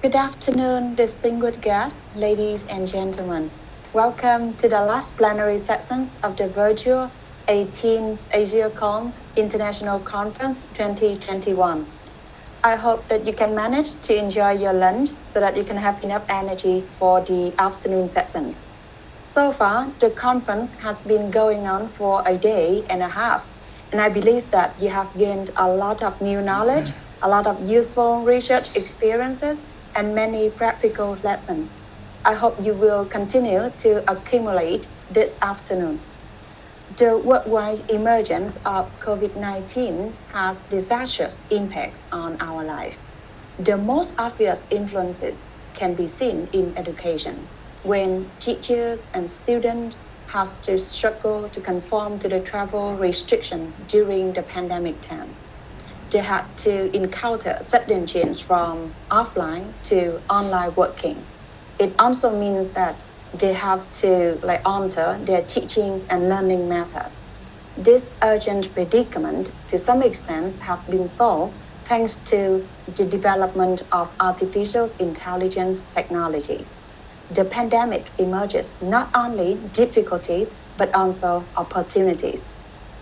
Good afternoon, distinguished guests, ladies and gentlemen. Welcome to the last plenary sessions of the virtual 18th AsiaCALL International Conference 2021. I hope that you can manage to enjoy your lunch so that you can have enough energy for the afternoon sessions. So far, the conference has been going on for a day and a half, and I believe that you have gained a lot of new knowledge, a lot of useful research experiences, and many practical lessons. I hope you will continue to accumulate this afternoon. The worldwide emergence of COVID-19 has disastrous impacts on our life. The most obvious influences can be seen in education, when teachers and students has to struggle to conform to the travel restriction during the pandemic time. They had to encounter sudden change from offline to online working. It also means that they have to alter their teachings and learning methods. This urgent predicament, to some extent, have been solved thanks to the development of artificial intelligence technologies. The pandemic emerges not only difficulties, but also opportunities.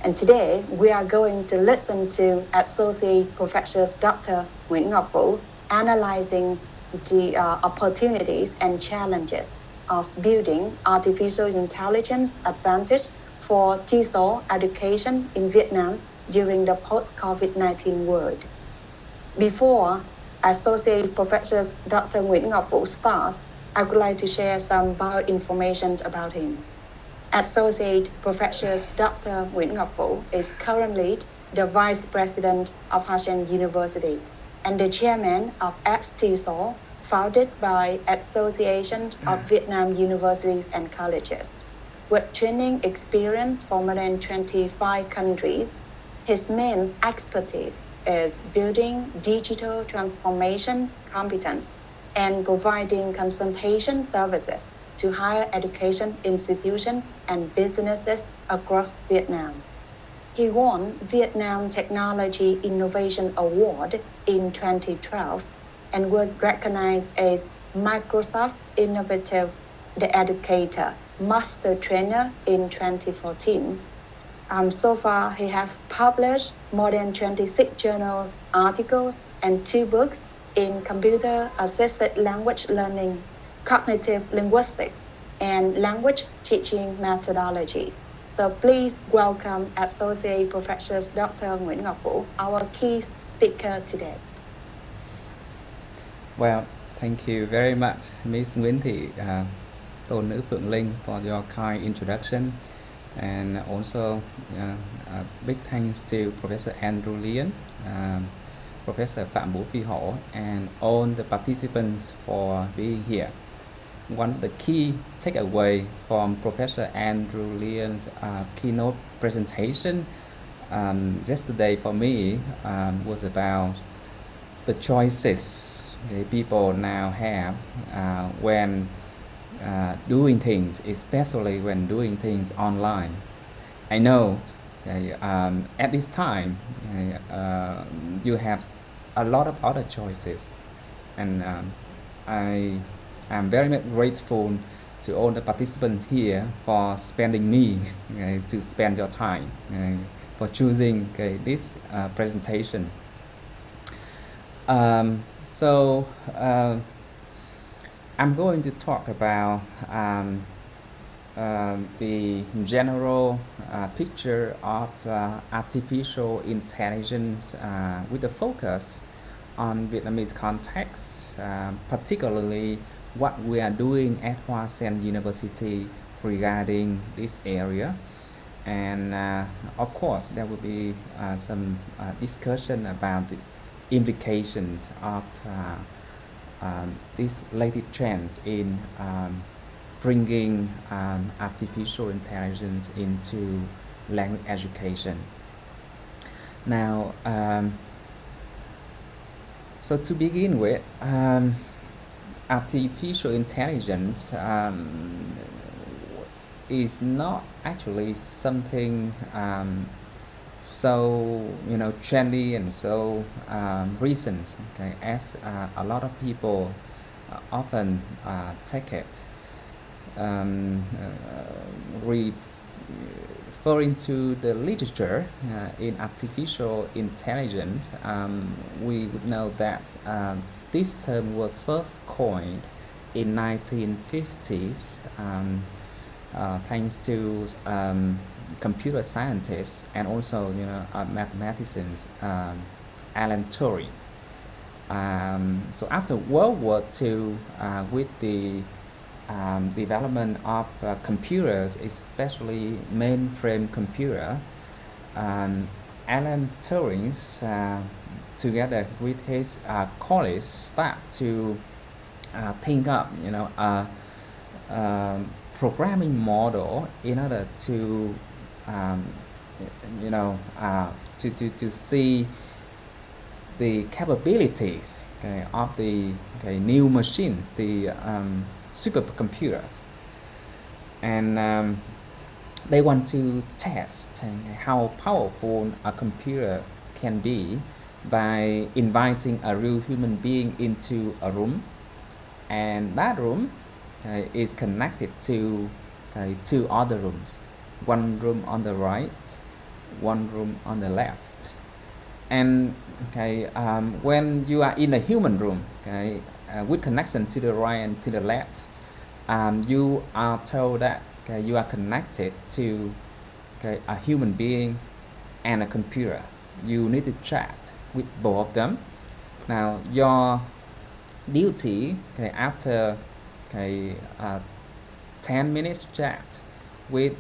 And today, we are going to listen to Associate Professor Dr. Nguyễn Ngọc Vũ analyzing the opportunities and challenges of building artificial intelligence advantage for TESOL education in Vietnam during the post-COVID-19 world. Before Associate Professor Dr. Nguyễn Ngọc Vũ starts, I would like to share some bio information about him. Associate Professor Dr. Nguyễn Ngọc Vũ is currently the Vice President of Hachem University and the Chairman of TESOL, founded by Association of Vietnam Universities and Colleges. With training experience for more than 25 countries, his main expertise is building digital transformation competence and providing consultation services to higher education institutions and businesses across Vietnam. He won Vietnam Technology Innovation Award in 2012 and was recognized as Microsoft Innovative the Educator Master Trainer in 2014. So far, he has published more than 26 journals, articles, and 2 books in computer-assisted language learning, cognitive linguistics, and language teaching methodology. So please welcome Associate Professor Dr. Nguyễn Ngọc Vũ, our key speaker today. Well, thank you very much, Ms. Nguyễn Thị Tôn Nữ Phượng Linh, for your kind introduction. And also a big thanks to Professor Andrew Lien, Professor Phạm Vũ Phi Hổ, and all the participants for being here. One of the key takeaway from Professor Andrew Lien's keynote presentation yesterday for me was about the choices people now have when doing things, especially when doing things online. I know at this time you have a lot of other choices, and I am very much grateful to all the participants here for spending me to spend your time for choosing this presentation. So I'm going to talk about the general picture of artificial intelligence with a focus on Vietnamese context, particularly what we are doing at Hoa Sen University regarding this area. And of course, there will be some discussion about the implications of these latest trends in bringing artificial intelligence into language education. Now, so to begin with, artificial intelligence is not actually something so trendy and so recent, okay, as a lot of people often take it. Referring to the literature in artificial intelligence, we would know that this term was first coined in 1950s thanks to computer scientists and also mathematicians Alan Turing. So after World War II, with the development of computers, especially mainframe computer, Alan Turing, together with his colleagues, start to think up, programming model in order to, to see the capabilities of the new machines, the supercomputers, and they want to test how powerful a computer can be by inviting a real human being into a room, and that room is connected to two other rooms, one room on the right, one room on the left. And when you are in a human room, with connection to the right and to the left, you are told that you are connected to a human being and a computer. You need to chat with both of them. Now your duty after 10 minutes chat with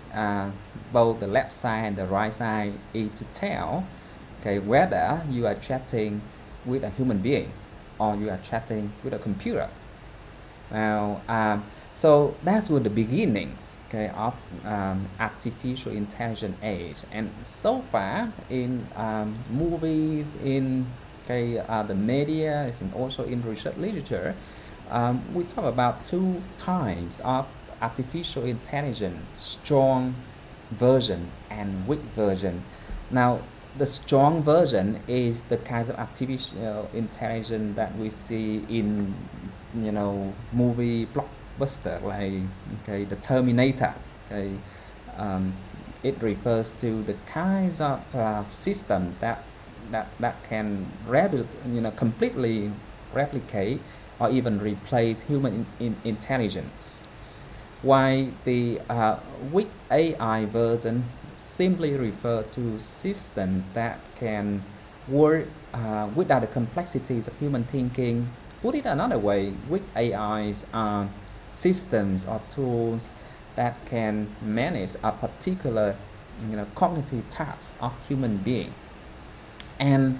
both the left side and the right side is to tell whether you are chatting with a human being or you are chatting with a computer. Now, so that's what the beginnings of artificial intelligence age. And so far in movies, in the media, and also in research literature, we talk about two types of artificial intelligence: strong version and weak version. Now, the strong version is the kind of artificial intelligence that we see in movie blockbuster like the Terminator. It refers to the kinds of system that can completely replicate or even replace human intelligence. While the weak AI version simply refer to systems that can work without the complexities of human thinking. Put it another way, weak AIs are systems or tools that can manage a particular cognitive task of human being. And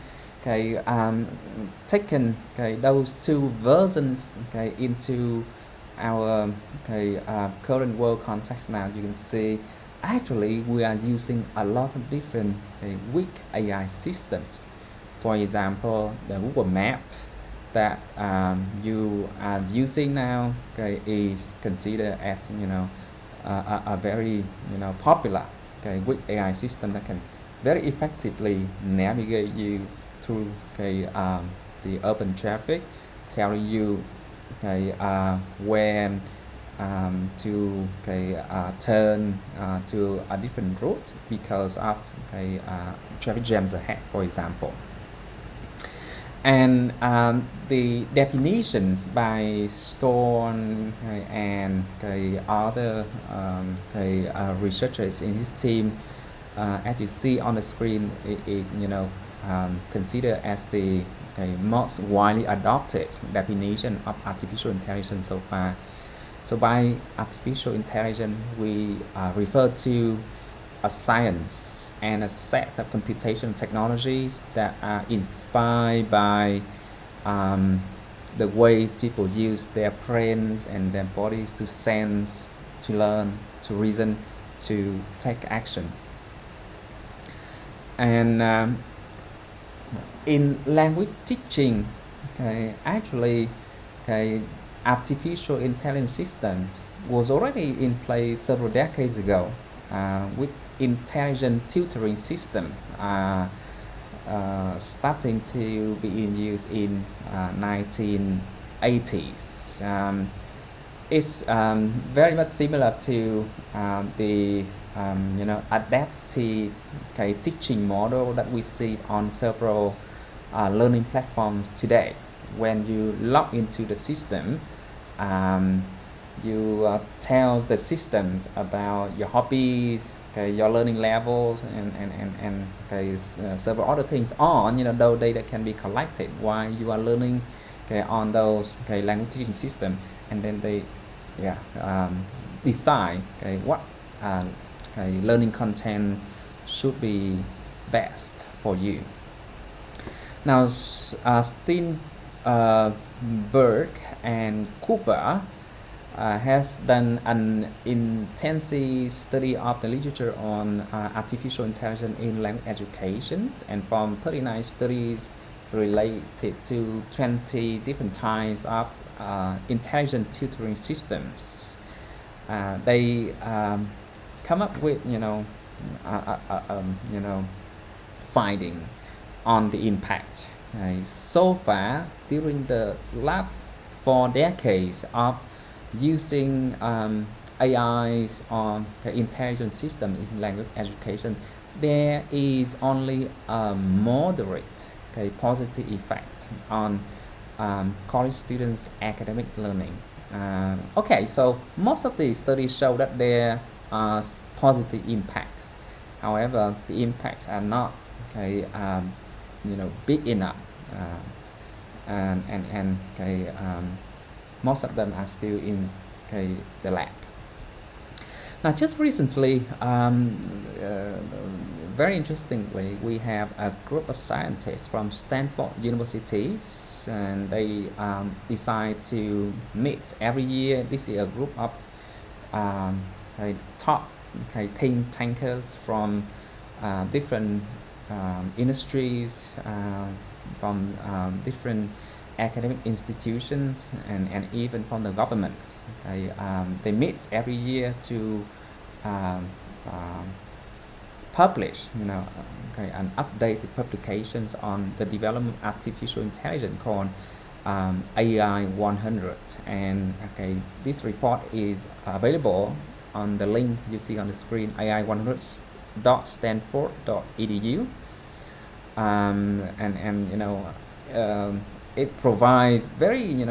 taken those two versions into our current world context now, you can see actually we are using a lot of different weak AI systems. For example, the Google Map that you are using now is considered as a very popular weak AI system that can very effectively navigate you through the urban traffic, telling you when to turn to a different route because of traffic jams ahead, for example. And the definitions by Stone and other researchers in his team, as you see on the screen, it considered as the most widely adopted definition of artificial intelligence so far. So by artificial intelligence, we refer to a science and a set of computation technologies that are inspired by the ways people use their brains and their bodies to sense, to learn, to reason, to take action. And in language teaching, actually, artificial intelligence systems was already in place several decades ago with intelligent tutoring system starting to be in use in 1980s. is very much similar to the adaptive teaching model that we see on several learning platforms today. When you log into the system, you tell the systems about your hobbies, your learning levels, and several other things on those data can be collected while you are learning on those language teaching system, and then they decide what learning contents should be best for you. Now, Steinberg and Cooper has done an intensive study of the literature on artificial intelligence in language education, and from 39 studies related to 20 different types of intelligent tutoring systems. They come up with finding on the impact. So far, during the last 4 decades of using AIs on the intelligent system in language education, there is only a moderate positive effect on college students' academic learning. So most of the studies show that there are positive impacts. However, the impacts are not big enough, and most of them are still in the lab. Now, just recently, very interestingly, we have a group of scientists from Stanford University, and they decide to meet every year. This is a group of top think tankers from different industries, from different academic institutions, and even from the government. They meet every year to publish an updated publications on the development of artificial intelligence called AI 100, and this report is available on the link you see on the screen, ai100.stanford.edu, it provides very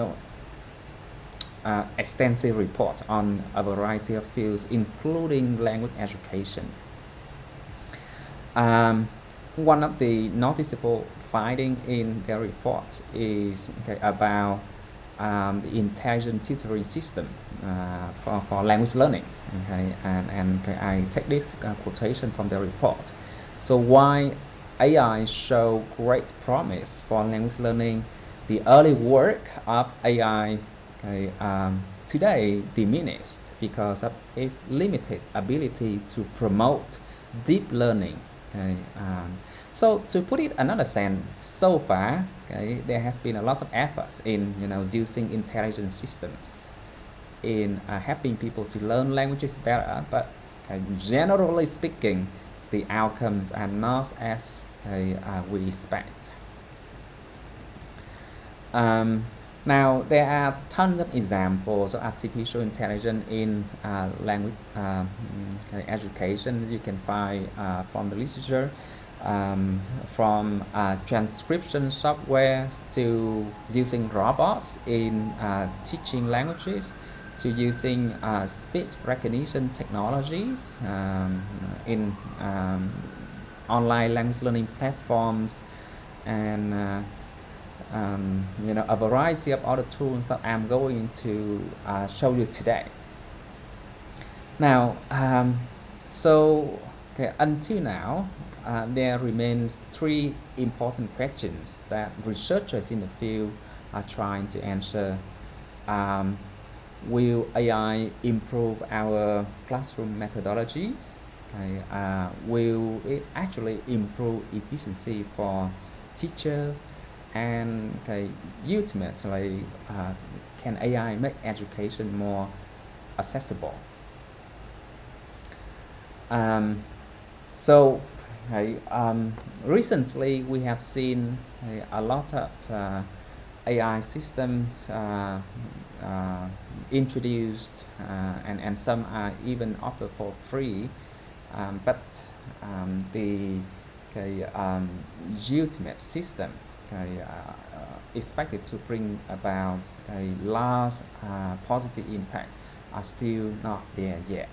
extensive reports on a variety of fields, including language education. One of the noticeable findings in their report is about the intelligent tutoring system for language learning. And I take this quotation from the report. So why AI show great promise for language learning, the early work of AI today diminished because of its limited ability to promote deep learning. So to put it another sense, so far there has been a lot of efforts in using intelligent systems in helping people to learn languages better, but generally speaking, the outcomes are not as we expect. Now, there are tons of examples of artificial intelligence in language education. You can find from the literature, from transcription software to using robots in teaching languages, to using speech recognition technologies in online language learning platforms, and a variety of other tools that I'm going to show you today. Now, until now, there remains 3 important questions that researchers in the field are trying to answer. Will AI improve our classroom methodologies? Will it actually improve efficiency for teachers? And ultimately, can AI make education more accessible? Recently we have seen a lot of AI systems introduced, and some are even offered for free, but the ultimate system expected to bring about a large positive impact are still not there yet.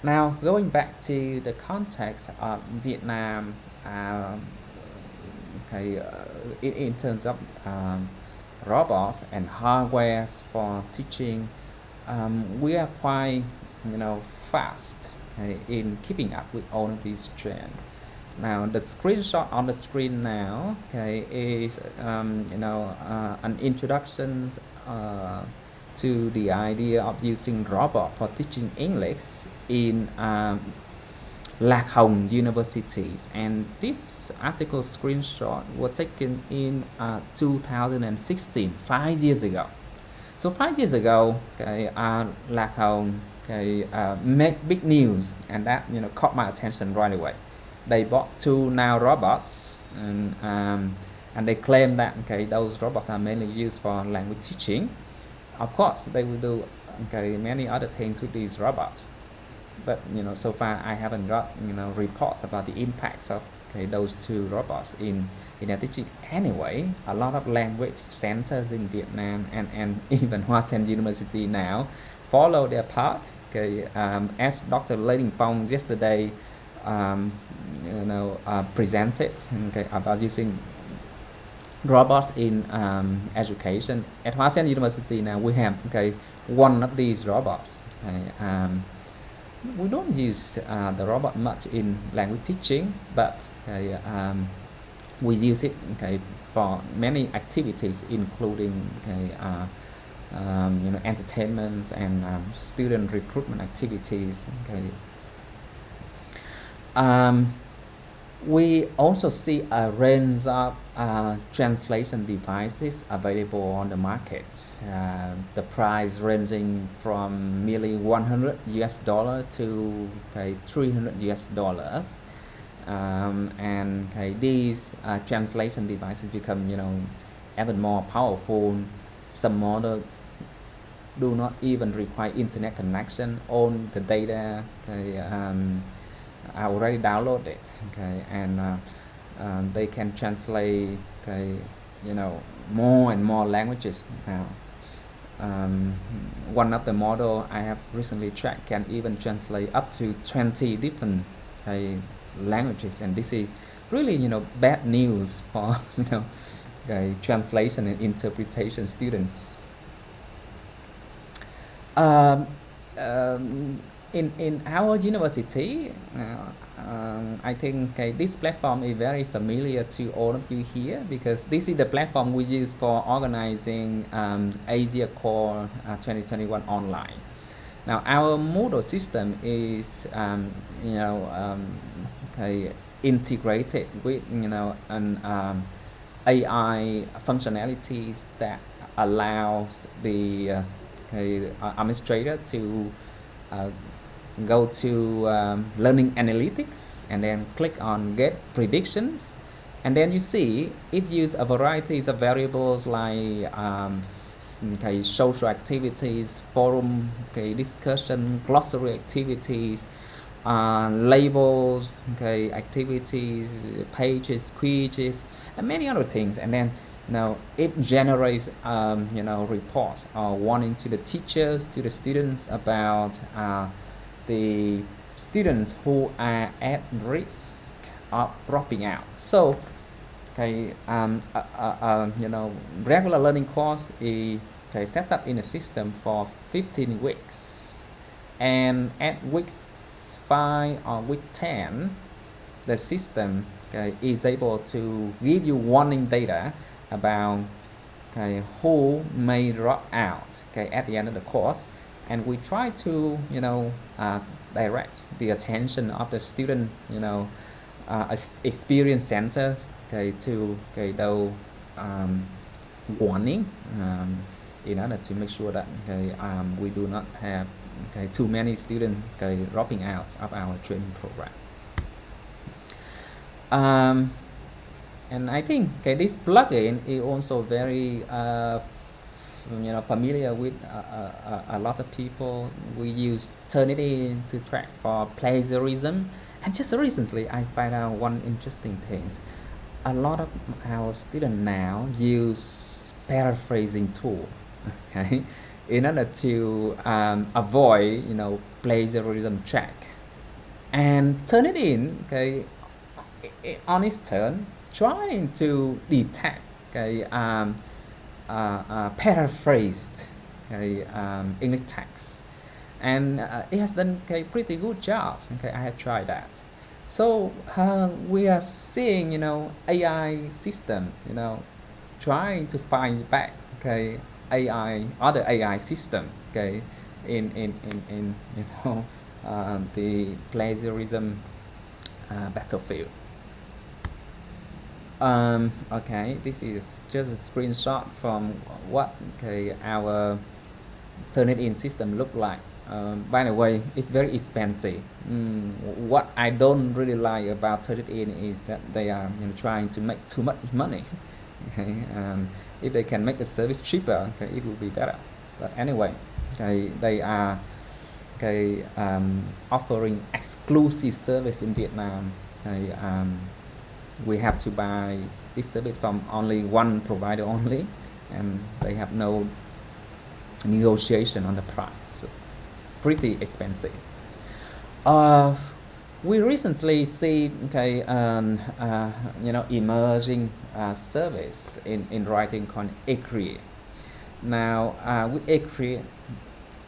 Now, going back to the context of Vietnam, in terms of robots and hardware for teaching, we are quite, fast in keeping up with all of these trends. Now, the screenshot on the screen now, is an introduction to the idea of using robot for teaching English in Lạc Hồng universities, and this article screenshot was taken in 2016, 5 years ago. So 5 years ago, Lạc Hồng made big news, and that caught my attention right away. They bought 2 now robots, and they claim that those robots are mainly used for language teaching. Of course, they will do many other things with these robots, but so far I haven't got reports about the impacts of those 2 robots in their teaching. Anyway, a lot of language centers in Vietnam and even Hoa Sen University now follow their path. As Dr. Lê Đình Phong yesterday presented about using robots in education. At Hoa Sen University now we have one of these robots. We don't use the robot much in language teaching, but we use it for many activities, including entertainment and student recruitment activities. We also see a range of translation devices available on the market. The price ranging from merely $100 to $300. And these translation devices become even more powerful. Some models do not even require internet connection. All the data I already downloaded, and they can translate more and more languages now. One of the model I have recently tracked can even translate up to 20 different languages, and this is really bad news for translation and interpretation students. In our university, I think this platform is very familiar to all of you here, because this is the platform we use for organizing AsiaCALL 2021 online. Now, our Moodle system is integrated with an AI functionalities that allows the administrator to go to learning analytics and then click on get predictions, and then you see it uses a variety of variables like social activities, forum discussion, glossary activities, labels, activities, pages, quizzes, and many other things, and then it generates reports or warning to the teachers, to the students about the students who are at risk of dropping out. So regular learning course is set up in a system for 15 weeks, and at week 5 or week 10 the system is able to give you warning data about who may drop out at the end of the course, and we try to direct the attention of the student experience center to those warning in order to make sure that we do not have too many students dropping out of our training program. And I think this plugin is also very familiar with a lot of people. We use Turnitin to track for plagiarism, and just recently I find out one interesting thing. A lot of our students now use paraphrasing tool, okay, in order to avoid plagiarism track, and Turnitin, okay, on its turn trying to detect, okay, paraphrased, okay, English text, and it has done a pretty good job. Okay, I have tried that. So we are seeing, AI system, trying to find back, okay, other AI system, okay, in the plagiarism battlefield. Okay, this is just a screenshot from what, okay, our Turnitin system look like. By the way, it's very expensive. What I don't really like about Turnitin is that they are trying to make too much money. Okay, if they can make the service cheaper, okay, it will be better. But anyway, okay, they are, okay, offering exclusive service in Vietnam. Okay, we have to buy this service from only one provider only, and they have no negotiation on the price. So pretty expensive. We recently see, okay, emerging service in writing called Ecri. Now with Ecri,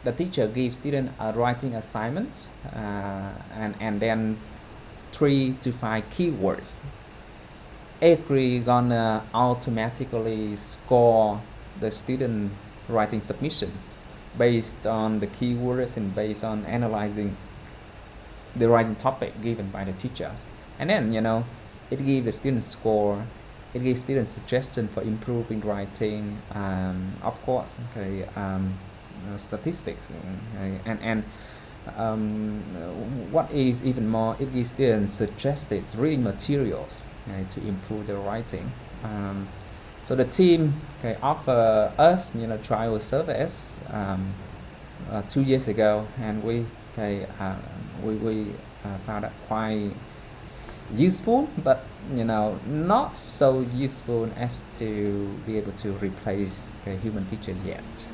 the teacher gives student a writing assignment and then 3 to 5 keywords. Ecri gonna automatically score the student writing submissions based on the keywords and based on analyzing the writing topic given by the teachers. And then it gives the student score, it gives students suggestion for improving writing, of course, okay, statistics, and what is even more, it gives students suggested reading materials, okay, to improve their writing. So the team, okay, offer us trial service 2 years ago, and we found that quite useful, but not so useful as to be able to replace, okay, human teacher yet.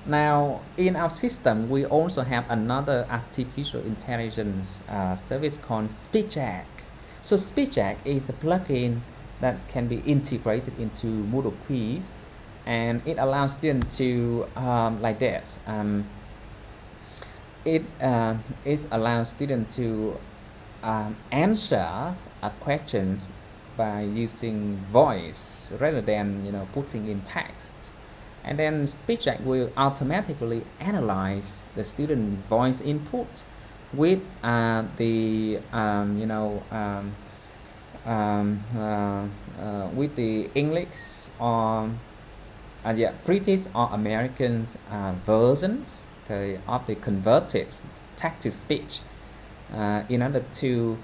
Now in our system we also have another artificial intelligence service called SpeechJack. So SpeechJack is a plugin that can be integrated into Moodle quiz, and it allows students to like this. It allows students to answer questions by using voice rather than putting in text, and then SpeechJack will automatically analyze the student voice input with with the English or British or American versions, okay, of the converted text to speech in order to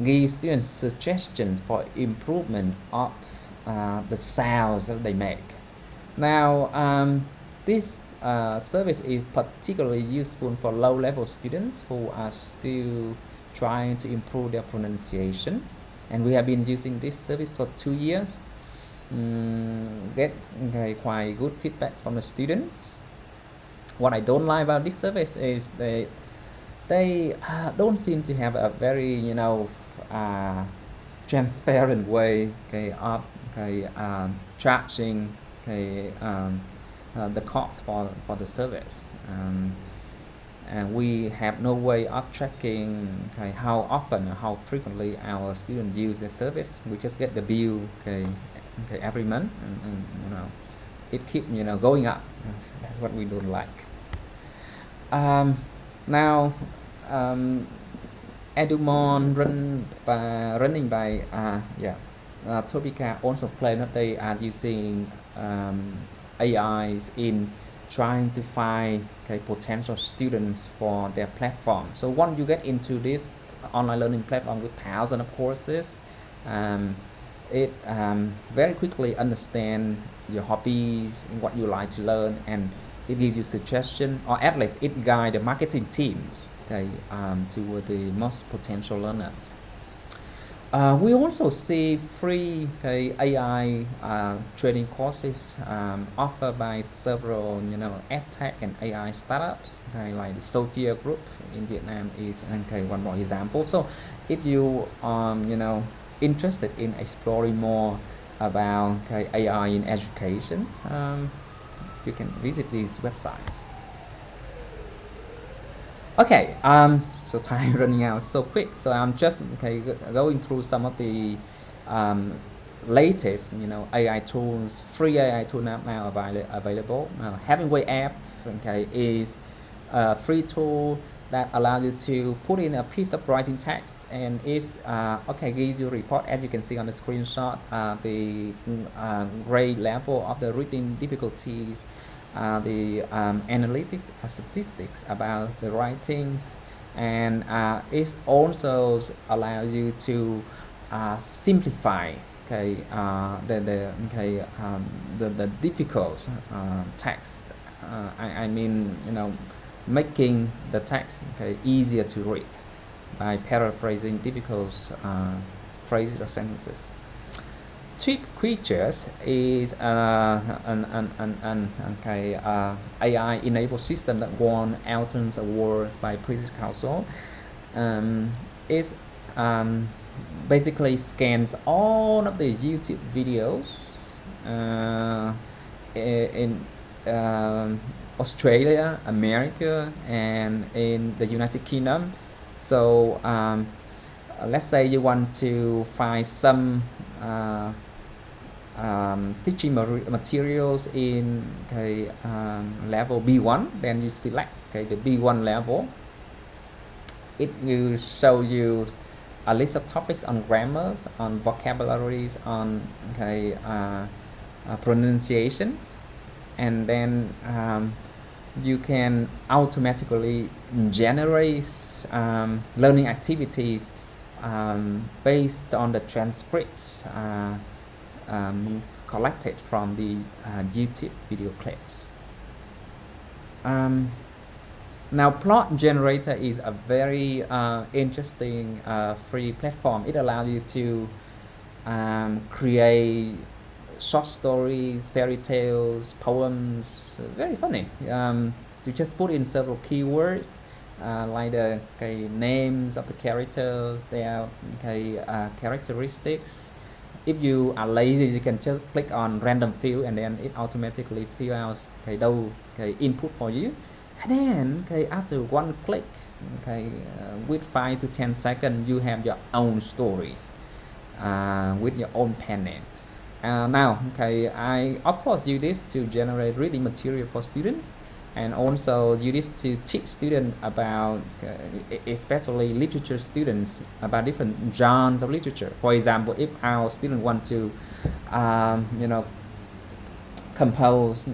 give students suggestions for improvement of the sounds that they make. Now this service is particularly useful for low-level students who are still trying to improve their pronunciation, and we have been using this service for 2 years. Get quite good feedback from the students. What I don't like about this service is they don't seem to have a very transparent way, okay, of charging, okay, the cost for the service, and we have no way of tracking, okay, how often or how frequently our students use the service. We just get the bill, okay, every month, and it keeps going up. That's what we don't like. Now Edumon running by Topica also claim that they are using AIs in trying to find, okay, potential students for their platform. So once you get into this online learning platform with thousands of courses, it very quickly understand your hobbies and what you like to learn, and it gives you suggestion, or at least it guide the marketing teams, okay, toward the most potential learners. We also see free, okay, AI training courses offered by several, edtech and AI startups, okay, like the Sophia Group in Vietnam is, okay, one more example. So if you interested in exploring more about, okay, AI in education, you can visit these websites. Okay, so time running out so quick, so I'm just, okay, going through some of the um, latest, AI tools, free AI tool now available. Hemingway app, okay, is a free tool that allows you to put in a piece of writing text, and is okay, gives you a report, as you can see on the screenshot, the grade level of the reading difficulties, the analytic statistics about the writings, and it also allows you to simplify, okay, the difficult text. I mean, making the text, okay, easier to read by paraphrasing difficult phrases or sentences. Tweet Creatures is an AI-enabled system that won Elton's awards by British Council. It basically scans all of the YouTube videos in Australia, America, and in the United Kingdom. So let's say you want to find some teaching materials in, okay, level B1, then you select, okay, the B1 level. It will show you a list of topics on grammars, on vocabularies, on, okay, pronunciations, and then you can automatically generate learning activities based on the transcripts collected from the YouTube video clips. Now, Plot Generator is a very interesting free platform. It allows you to create short stories, fairy tales, poems, very funny. You just put in several keywords, like the, okay, names of the characters, their, okay, characteristics. If you are lazy, you can just click on random field, and then it automatically fill out, okay, those, okay, input for you. And then, okay, after one click, okay, with 5 to 10 seconds, you have your own stories with your own pen name. Now, okay, I of course use this to generate reading material for students, and also use this to teach students about, especially literature students, about different genres of literature. For example, if our student want to, compose,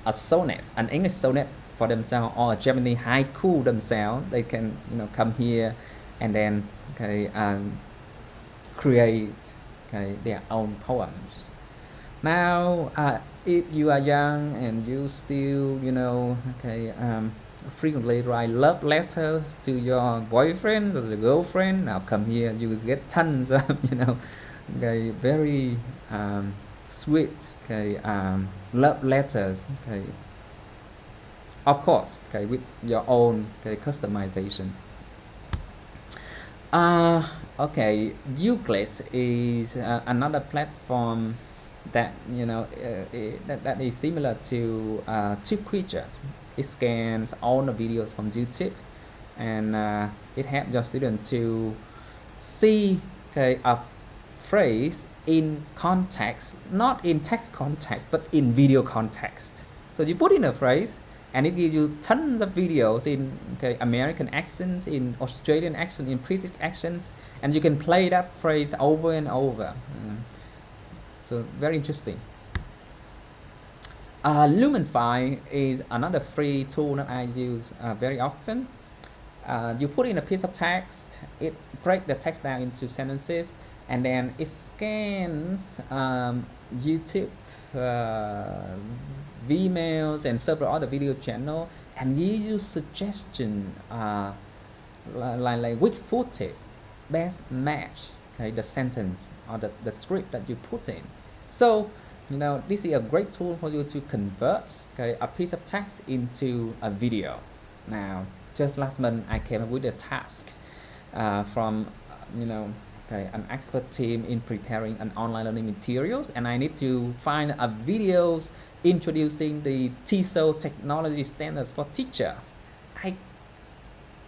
a sonnet, an English sonnet for themselves, or a Japanese haiku themselves, they can, come here and then, okay, create, okay, their own poems. Now, if you are young and you still, okay, frequently write love letters to your boyfriend or the girlfriend, now come here, you will get tons of, okay, very sweet, okay, love letters, okay, of course, okay, with your own, okay, customization. Okay, Euclid is another platform that, that is similar to Tweet Creatures. It scans all the videos from YouTube, and it helps your student to see, okay, a phrase in context, not in text context, but in video context. So you put in a phrase, and it gives you tons of videos in, okay, American accents, in Australian accent, in British accents, and you can play that phrase over and over. So very interesting. Lumen is another free tool that I use very often. You put in a piece of text, it breaks the text down into sentences, and then it scans YouTube, Vimeo, and several other video channel, and gives you suggestion like which footage best match, okay, the sentence or the script that you put in. So this is a great tool for you to convert, okay, a piece of text into a video. Now, just last month I came up with a task from okay, an expert team in preparing an online learning materials, and I need to find a videos introducing the TESOL technology standards for teachers. I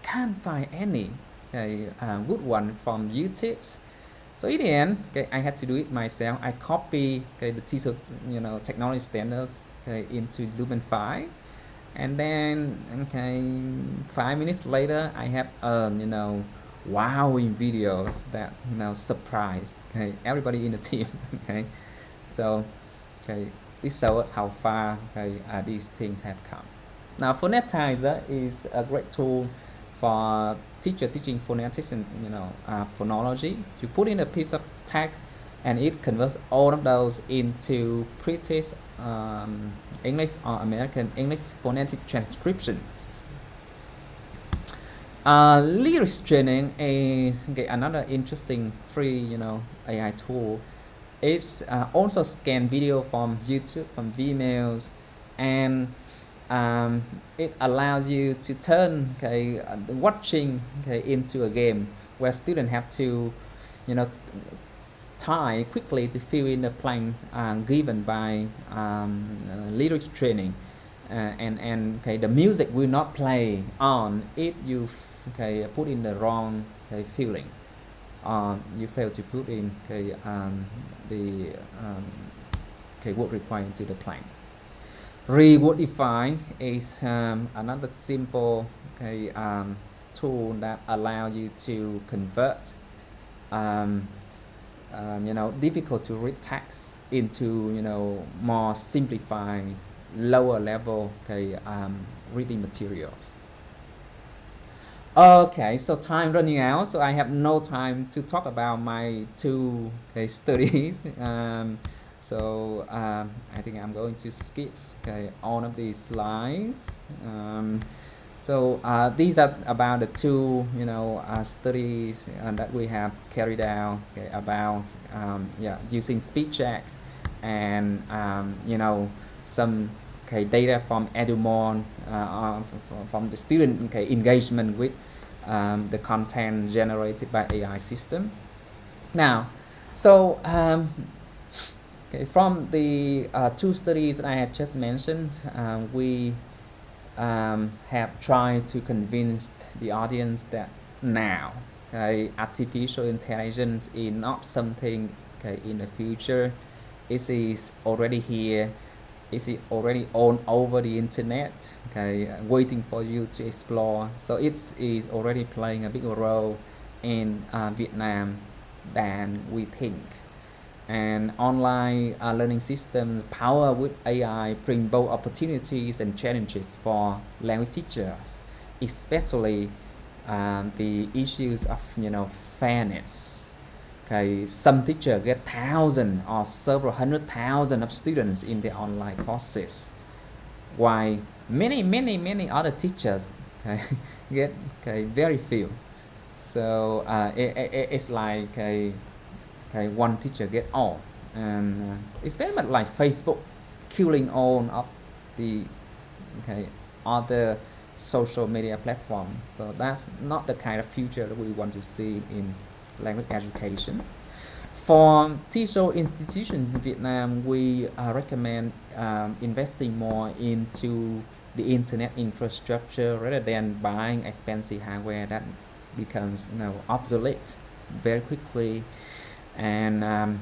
can't find any good one from YouTube. So in the end, okay, I had to do it myself. I copy the TESOL technology standards into Lumen 5, and then 5 minutes later I have wowing videos that surprised everybody in the team. Okay, so it shows how far these things have come. Now, phonetizer is a great tool for teacher teaching phonetics and phonology. You put in a piece of text and it converts all of those into British English or American English phonetic transcription. Lyrics training is another interesting free AI tool. It's also scan video from YouTube, from Vimeo, and it allows you to turn watching into a game where students have to type quickly to fill in the blank given by lyrics training, and the music will not play on if you put in the wrong filling. You fail to put in the word required to the blanks. Rewordify is another simple tool that allows you to convert difficult to read text into more simplified, lower level reading materials. Okay, so time running out, so I have no time to talk about my two studies. So I think I'm going to skip all of these slides. So these are about the two studies that we have carried out about using speech checks and some data from Edumon from the student engagement with the content generated by AI system. Now, so from the two studies that I have just mentioned, we have tried to convince the audience that now artificial intelligence is not something in the future. It is already here. It is already all over the internet, waiting for you to explore. So it is already playing a bigger role in Vietnam than we think. And online learning systems powered with AI bring both opportunities and challenges for language teachers, especially the issues of fairness. Some teachers get thousands or several 100,000 of students in their online courses, while many other teachers get very few. So it's like one teacher get all, and it's very much like Facebook killing all of the other social media platforms. So that's not the kind of future that we want to see in language education. For TESOL institutions in Vietnam, we recommend investing more into the internet infrastructure rather than buying expensive hardware that becomes obsolete very quickly. And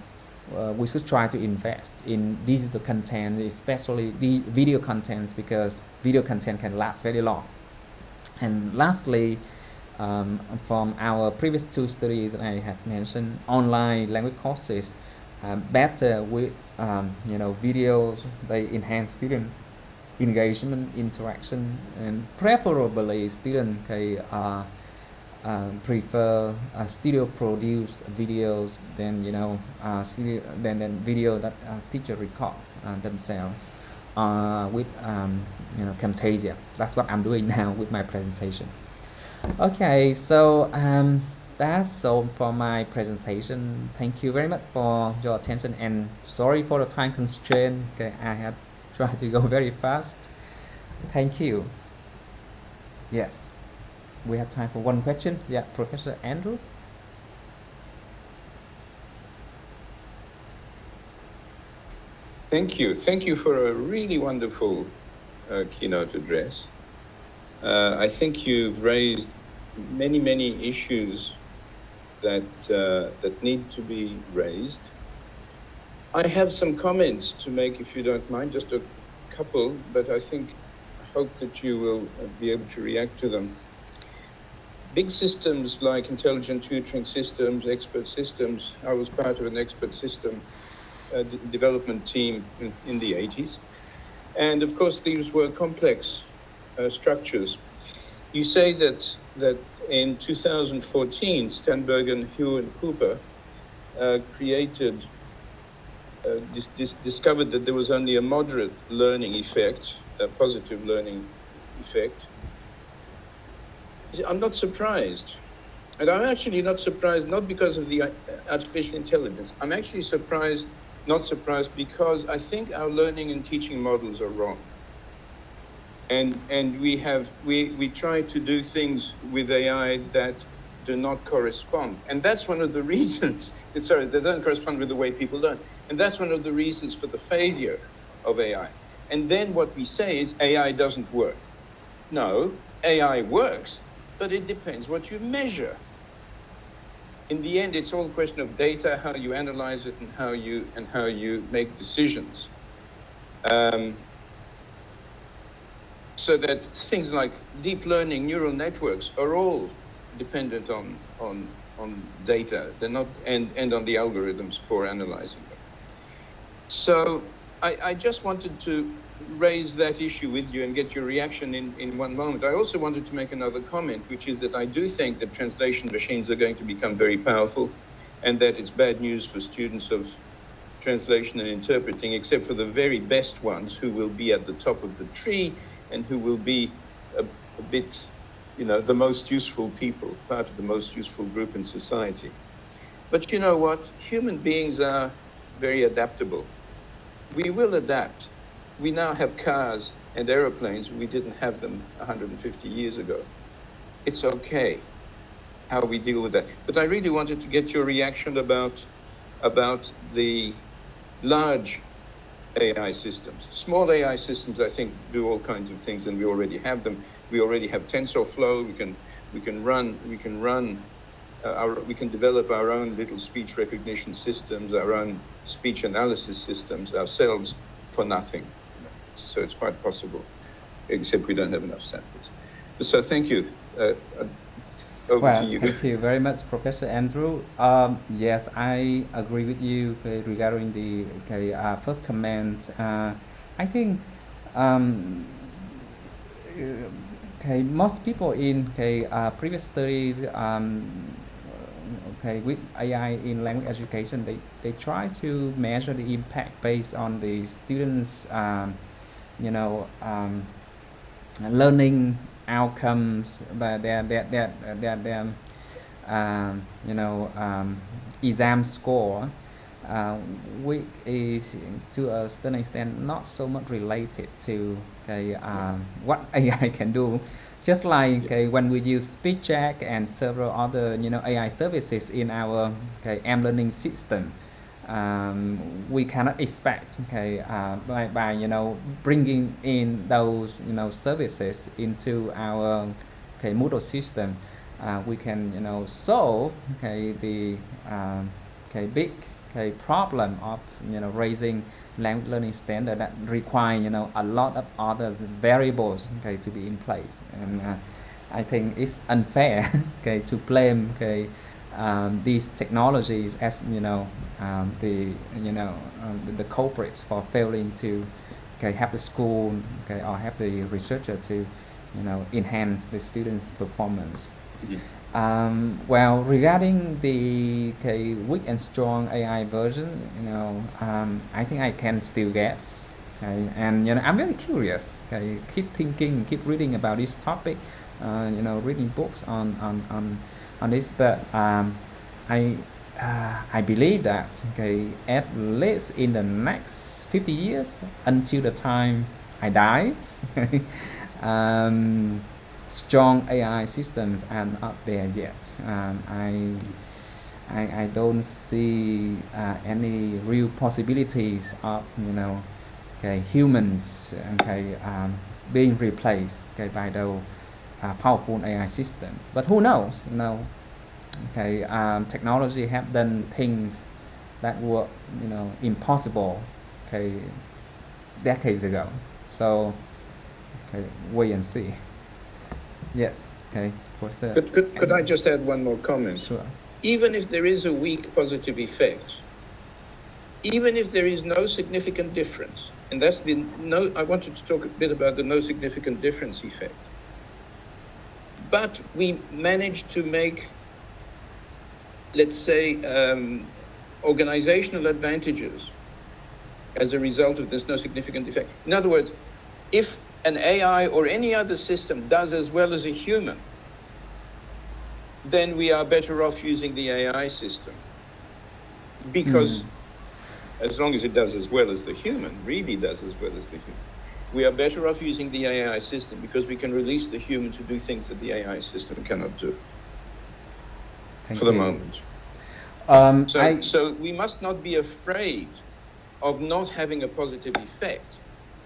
we should try to invest in digital content, especially the video contents, because video content can last very long. And lastly, from our previous two studies that I have mentioned, online language courses better with videos. They enhance student engagement, interaction, and preferably students prefer studio produced videos than than video that teacher record themselves with Camtasia. That's what I'm doing now with my presentation. Okay, so that's all for my presentation. Thank you very much for your attention, and sorry for the time constraint. Okay, I have tried to go very fast. Thank you. Yes, we have time for one question. Yeah, Professor Andrew. Thank you. Thank you for a really wonderful keynote address. I think you've raised many issues that need to be raised. I have some comments to make, if you don't mind, just a couple, but I hope that you will be able to react to them. Big systems like intelligent tutoring systems, expert systems. I was part of an expert system development team in the 80s. And of course, these were complex structures. You say that in 2014, Stenberg, Hugh, and Cooper discovered that there was only a moderate learning effect, a positive learning effect. I'm not surprised. And I'm actually not surprised, not because of the artificial intelligence. I'm actually not surprised because I think our learning and teaching models are wrong. And we try to do things with AI that do not correspond. And that's one of the reasons, they don't correspond with the way people learn. And that's one of the reasons for the failure of AI. And then what we say is AI doesn't work. No, AI works, but it depends what you measure. In the end, it's all a question of data, how you analyze it, and how you make decisions. So that things like deep learning neural networks are all dependent on data. They're not and on the algorithms for analyzing them. So I just wanted to raise that issue with you and get your reaction in one moment. I also wanted to make another comment, which is that I do think that translation machines are going to become very powerful, and that it's bad news for students of translation and interpreting, except for the very best ones who will be at the top of the tree and who will be a bit, the most useful people, part of the most useful group in society. But you know what? Human beings are very adaptable. We will adapt. We now have cars and aeroplanes. We didn't have them 150 years ago. It's okay how we deal with that. But I really wanted to get your reaction about the large AI systems. Small AI systems, I think, do all kinds of things, and we already have them. We already have TensorFlow. We can develop our own little speech recognition systems, our own speech analysis systems ourselves for nothing. So it's quite possible, except we don't have enough samples. So thank you. Over to you. Thank you very much, Professor Andrew. Yes, I agree with you regarding the first comment. I think most people in previous studies with AI in language education, they try to measure the impact based on the students' learning outcomes, but their exam score, which is to a certain extent not so much related to what AI can do. Just like when we use speech check and several other AI services in our M-learning system, we cannot expect by bringing in those services into our Moodle system, we can solve the big problem of raising language learning standard that require a lot of other variables to be in place. And I think it's unfair to blame these technologies as the culprits for failing to have the school or have the researcher to enhance the students' performance. Well, regarding the weak and strong AI version, I think I can still guess. Okay, and I'm very curious. Okay, keep thinking, keep reading about this topic. Reading books on this, but I believe that at least in the next 50 years, until the time I die, um, strong AI systems are not there yet. I don't see any real possibilities of humans being replaced by the powerful AI system. But who knows? Technology have done things that were impossible decades ago. So wait and see. Yes. For sure. Could I just add one more comment? Sure. Even if there is a weak positive effect, even if there is no significant difference, and that's I wanted to talk a bit about the no significant difference effect. But we managed to make, let's say, organizational advantages as a result of this no significant effect. In other words, if an AI or any other system does as well as a human, then we are better off using the AI system. Because as long as it does as well as the human, really does as well as the human, we are better off using the AI system because we can release the human to do things that the AI system cannot do. Thank for you. the moment. So we must not be afraid of not having a positive effect.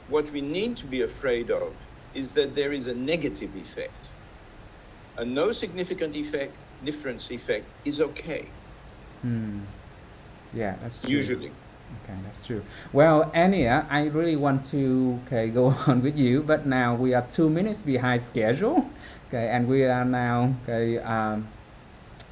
What we need to be afraid of is that there is a negative effect. A no significant difference effect is okay. Yeah, that's true. Usually. Okay, that's true. Well, Ania, I really want to go on with you, but now we are 2 minutes behind schedule. And we are now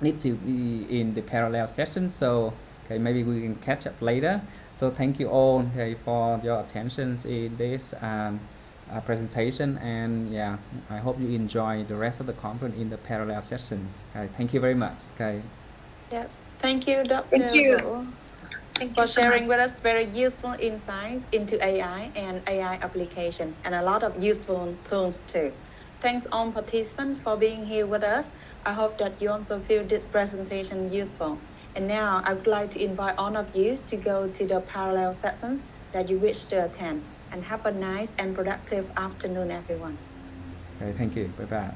need to be in the parallel session, so maybe we can catch up later. So thank you all for your attention in this presentation, and yeah, I hope you enjoy the rest of the conference in the parallel sessions. Thank you very much. Yes, thank you, Dr. Thank you. Wu, Thank you for so sharing much. with us very useful insights into AI and AI application, and a lot of useful tools too. Thanks all participants for being here with us. I hope that you also feel this presentation useful. And now I would like to invite all of you to go to the parallel sessions that you wish to attend. And have a nice and productive afternoon, everyone. Thank you. Bye-bye.